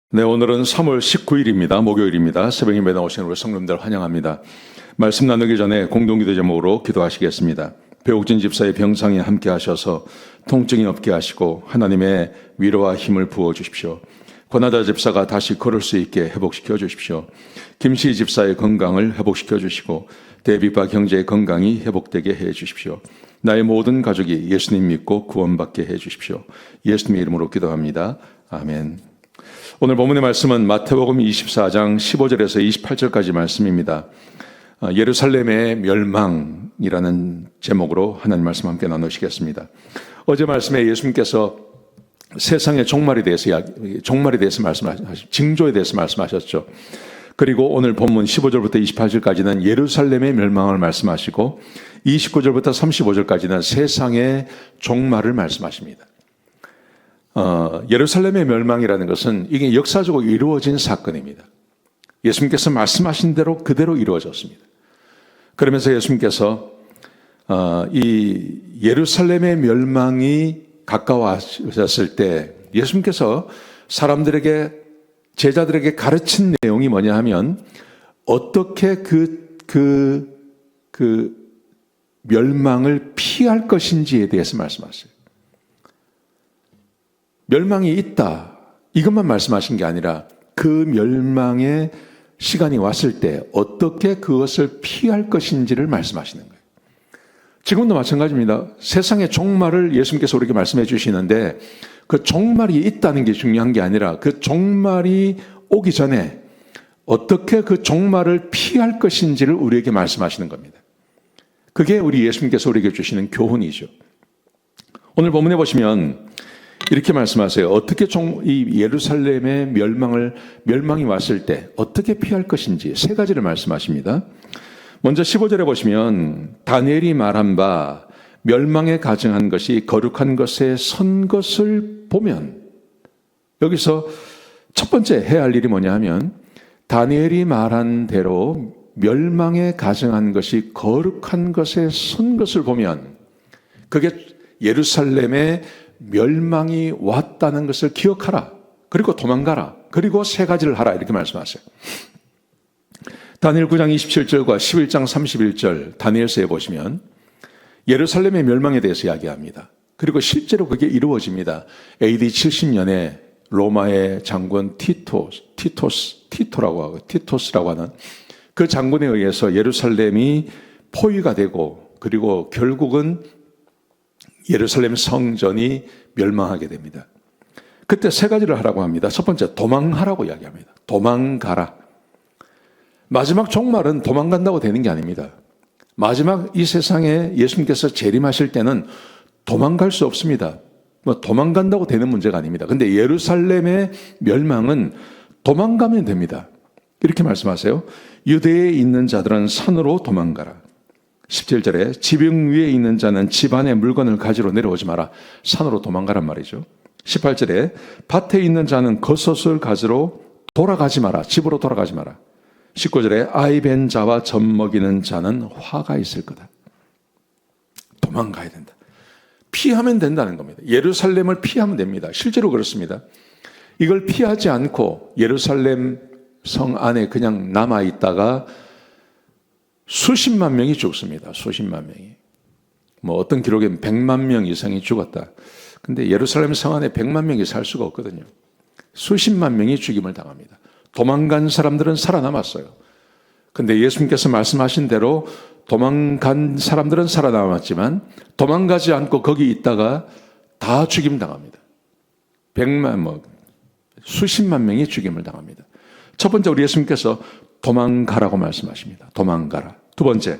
네, 오늘은 3월 19일입니다. 목요일입니다. 새벽 예배 나오시는 우리 성도님들 환영합니다. 말씀 나누기 전에 공동기도 제목으로 기도하시겠습니다. 배옥진 집사의 병상에 함께 하셔서 통증이 없게 하시고 하나님의 위로와 힘을 부어 주십시오. 권하자 집사가 다시 걸을 수 있게 회복시켜 주십시오. 김씨 집사의 건강을 회복시켜 주시고 데뷔바 형제의 건강이 회복되게 해 주십시오. 나의 모든 가족이 예수님 믿고 구원받게 해 주십시오. 예수님의 이름으로 기도합니다. 아멘. 오늘 본문의 말씀은 마태복음 24장 15절에서 28절까지 말씀입니다. 예루살렘의 멸망이라는 제목으로 하나님 말씀 함께 나누시겠습니다. 어제 말씀에 예수님께서 세상의 종말에 대해서 말씀하셨죠. 징조에 대해서 말씀하셨죠. 그리고 오늘 본문 15절부터 28절까지는 예루살렘의 멸망을 말씀하시고 29절부터 35절까지는 세상의 종말을 말씀하십니다. 예루살렘의 멸망이라는 것은 이게 역사적으로 이루어진 사건입니다. 예수님께서 말씀하신 대로 그대로 이루어졌습니다. 그러면서 예수님께서 이 예루살렘의 멸망이 가까워졌을 때 예수님께서 사람들에게 제자들에게 가르친 내용이 뭐냐 하면 어떻게 그 멸망을 피할 것인지에 대해서 말씀하셨어요. 멸망이 있다. 이것만 말씀하신 게 아니라 그 멸망의 시간이 왔을 때 어떻게 그것을 피할 것인지를 말씀하시는 거예요. 지금도 마찬가지입니다. 세상의 종말을 예수님께서 우리에게 말씀해 주시는데 그 종말이 있다는 게 중요한 게 아니라 그 종말이 오기 전에 어떻게 그 종말을 피할 것인지를 우리에게 말씀하시는 겁니다. 그게 우리 예수님께서 우리에게 주시는 교훈이죠. 오늘 본문에 보시면 이렇게 말씀하세요. 어떻게 이 예루살렘의 멸망이 왔을 때 어떻게 피할 것인지 세 가지를 말씀하십니다. 먼저 15절에 보시면 다니엘이 말한 바 멸망에 가증한 것이 거룩한 것에 선 것을 보면, 여기서 첫 번째 해야 할 일이 뭐냐 하면 다니엘이 말한 대로 멸망에 가증한 것이 거룩한 것에 선 것을 보면 그게 예루살렘의 멸망이 왔다는 것을 기억하라. 그리고 도망가라. 그리고 세 가지를 하라. 이렇게 말씀하세요. 다니엘 9장 27절과 11장 31절 다니엘서에 보시면 예루살렘의 멸망에 대해서 이야기합니다. 그리고 실제로 그게 이루어집니다. AD 70년에 로마의 장군 티토스라고 하는 그 장군에 의해서 예루살렘이 포위가 되고 그리고 결국은 예루살렘 성전이 멸망하게 됩니다. 그때 세 가지를 하라고 합니다. 첫 번째, 도망하라고 이야기합니다. 도망가라. 마지막 종말은 도망간다고 되는 게 아닙니다. 마지막 이 세상에 예수님께서 재림하실 때는 도망갈 수 없습니다. 도망간다고 되는 문제가 아닙니다. 근데 예루살렘의 멸망은 도망가면 됩니다. 이렇게 말씀하세요. 유대에 있는 자들은 산으로 도망가라. 17절에 지붕 위에 있는 자는 집 안에 물건을 가지러 내려오지 마라. 산으로 도망가란 말이죠. 18절에 밭에 있는 자는 겉옷을 가지러 돌아가지 마라. 집으로 돌아가지 마라. 19절에 아이 벤 자와 젖 먹이는 자는 화가 있을 거다. 도망가야 된다. 피하면 된다는 겁니다. 예루살렘을 피하면 됩니다. 실제로 그렇습니다. 이걸 피하지 않고 예루살렘 성 안에 그냥 남아있다가 수십만 명이 죽습니다. 수십만 명이. 어떤 기록엔 100만 명 이상이 죽었다. 근데 예루살렘 성 안에 100만 명이 살 수가 없거든요. 수십만 명이 죽임을 당합니다. 도망간 사람들은 살아남았어요. 근데 예수님께서 말씀하신 대로 도망간 사람들은 살아남았지만 도망가지 않고 거기 있다가 다 죽임 당합니다. 수십만 명이 죽임을 당합니다. 첫 번째 우리 예수님께서 도망가라고 말씀하십니다. 도망가라. 두 번째로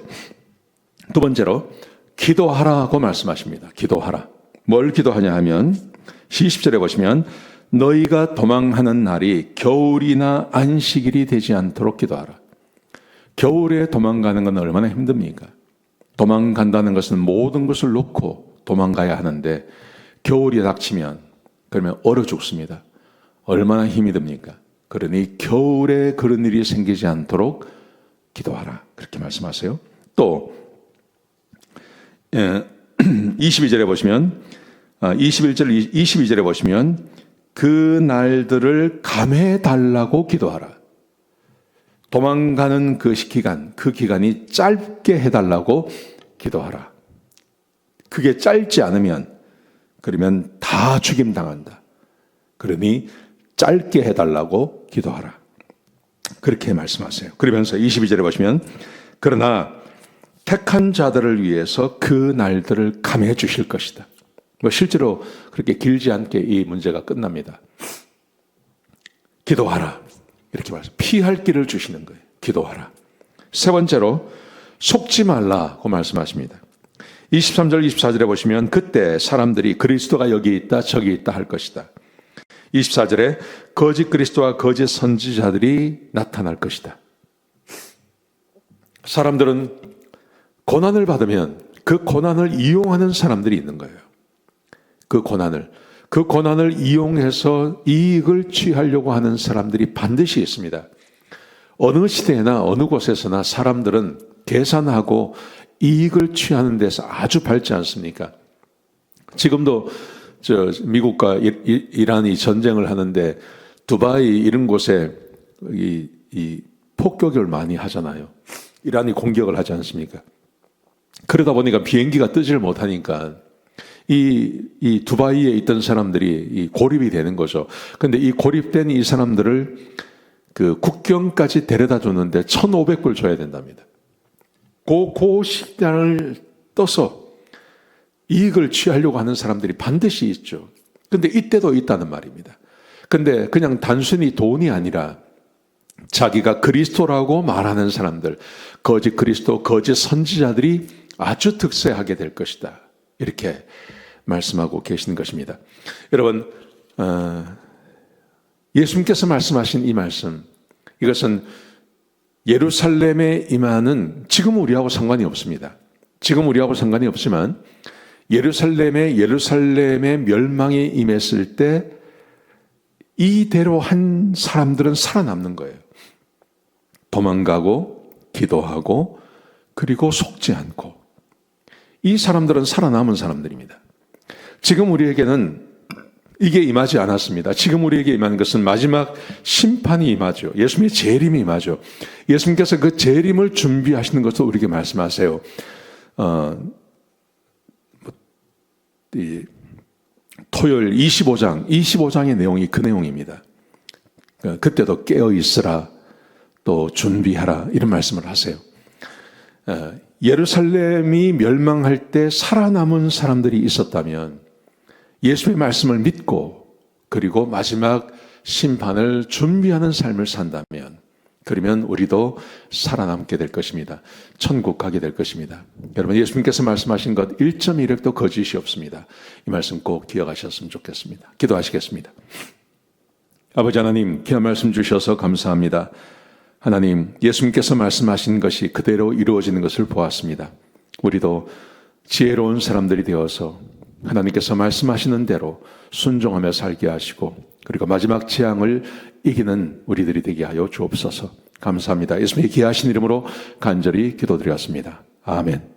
기도하라고 말씀하십니다. 기도하라. 뭘 기도하냐 하면 20절에 보시면 너희가 도망하는 날이 겨울이나 안식일이 되지 않도록 기도하라. 겨울에 도망가는 건 얼마나 힘듭니까? 도망간다는 것은 모든 것을 놓고 도망가야 하는데 겨울이 닥치면 그러면 얼어 죽습니다. 얼마나 힘이 듭니까? 그러니 겨울에 그런 일이 생기지 않도록 기도하라. 그렇게 말씀하세요. 또 22절에 보시면 22절에 보시면 그 날들을 감해 달라고 기도하라. 도망가는 그 기간이 짧게 해달라고 기도하라. 그게 짧지 않으면, 그러면 다 죽임당한다. 그러니 짧게 해달라고 기도하라. 그렇게 말씀하세요. 그러면서 22절에 보시면, 그러나 택한 자들을 위해서 그 날들을 감해 주실 것이다. 실제로 그렇게 길지 않게 이 문제가 끝납니다. 기도하라. 이렇게 말씀. 피할 길을 주시는 거예요. 기도하라. 세 번째로 속지 말라고 말씀하십니다. 23절 24절에 보시면 그때 사람들이 그리스도가 여기 있다 저기 있다 할 것이다. 24절에 거짓 그리스도와 거짓 선지자들이 나타날 것이다. 사람들은 고난을 받으면 그 고난을 이용하는 사람들이 있는 거예요. 그 고난을 이용해서 이익을 취하려고 하는 사람들이 반드시 있습니다. 어느 시대나 어느 곳에서나 사람들은 계산하고 이익을 취하는 데서 아주 밝지 않습니까? 지금도 미국과 이란이 전쟁을 하는데 두바이 이런 곳에 이 폭격을 많이 하잖아요. 이란이 공격을 하지 않습니까? 그러다 보니까 비행기가 뜨지를 못하니까 이 두바이에 있던 사람들이 고립이 되는 거죠. 근데 이 고립된 이 사람들을 그 국경까지 데려다 줬는데 1,500불 줘야 된답니다. 그 시간을 떠서 이익을 취하려고 하는 사람들이 반드시 있죠. 근데 이때도 있다는 말입니다. 근데 그냥 단순히 돈이 아니라 자기가 그리스도라고 말하는 사람들, 거짓 그리스도, 거짓 선지자들이 아주 득세하게 될 것이다. 이렇게 말씀하고 계시는 것입니다. 여러분, 예수님께서 말씀하신 이 말씀, 이것은 예루살렘에 임하는 지금 우리하고 상관이 없습니다. 지금 우리하고 상관이 없지만 예루살렘의 멸망이 임했을 때 이대로 한 사람들은 살아남는 거예요. 도망가고 기도하고 그리고 속지 않고 이 사람들은 살아남은 사람들입니다. 지금 우리에게는 이게 임하지 않았습니다. 지금 우리에게 임하는 것은 마지막 심판이 임하죠. 예수님의 재림이 임하죠. 예수님께서 그 재림을 준비하시는 것을 우리에게 말씀하세요. 토요일 25장의 내용이 그 내용입니다. 그때도 깨어 있으라, 또 준비하라 이런 말씀을 하세요. 예루살렘이 멸망할 때 살아남은 사람들이 있었다면 예수의 말씀을 믿고 그리고 마지막 심판을 준비하는 삶을 산다면 그러면 우리도 살아남게 될 것입니다. 천국 가게 될 것입니다. 여러분, 예수님께서 말씀하신 것 1.1획도 거짓이 없습니다. 이 말씀 꼭 기억하셨으면 좋겠습니다. 기도하시겠습니다. 아버지 하나님, 귀한 말씀 주셔서 감사합니다. 하나님, 예수님께서 말씀하신 것이 그대로 이루어지는 것을 보았습니다. 우리도 지혜로운 사람들이 되어서 하나님께서 말씀하시는 대로 순종하며 살게 하시고 그리고 마지막 재앙을 이기는 우리들이 되게 하여 주옵소서. 감사합니다. 예수님의 귀하신 이름으로 간절히 기도드렸습니다. 아멘.